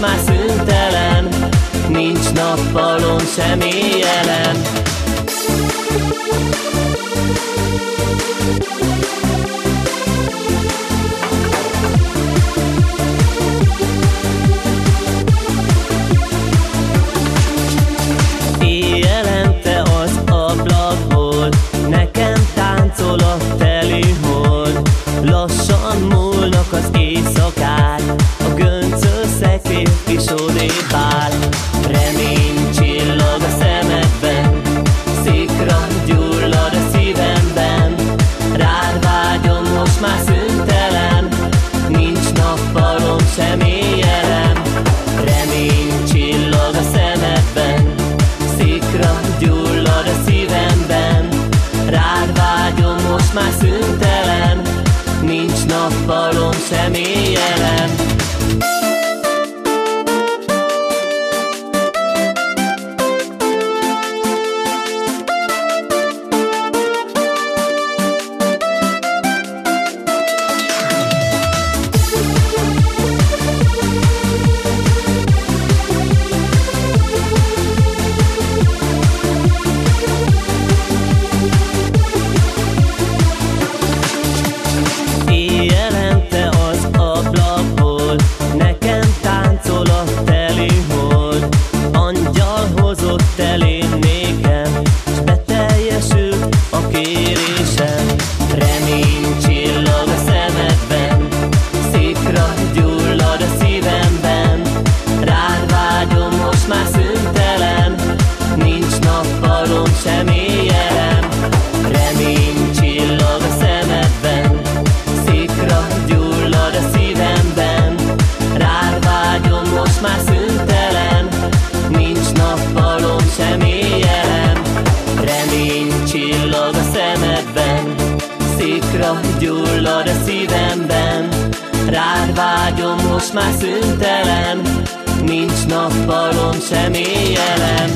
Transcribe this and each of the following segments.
már szüntelen, nincs nappalom sem éjjelen. Éjjelente az ablakból nekem táncol a teli hold. Lassan múlnak az éjszakák, a göncöl szekrény is odébb áll. Remény csillag a szemedben, szikra gyullad a szívemben. Rád vágyom most már szüntelen, nincs nappalom sem éjjelen. Remény csillag a szemedben, szikra gyullad a szívemben. Rád vágyom most már szüntelen, nincs nappalom sem éjjelen. Éjjelente az ablakból nekem táncol a teli hold. Angyal hozott elém nékem, s beteljesült a kérésem. Remény csillag a szemedben, szikra gyullad a szívemben. Rád vágyom most már szüntelen, nincs nappalom sem éjjelen. Remény csillag a szemedben, szikra gyullad a szívemben. Rád vágyom most már szüntelen, nincs nappalom sem éjjelen. Remény csillag a szemedben, szikra gyullad a szívemben. Rád vágyom most már szüntelen, nincs nappalom sem éjjelen.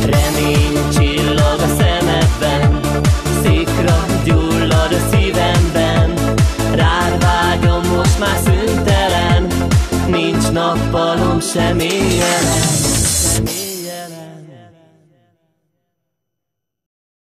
Remény csillag a szemedben, szikra gyullad a szívemben. Rád vágyom most már szüntelen, nincs nappalom sem éjjelen.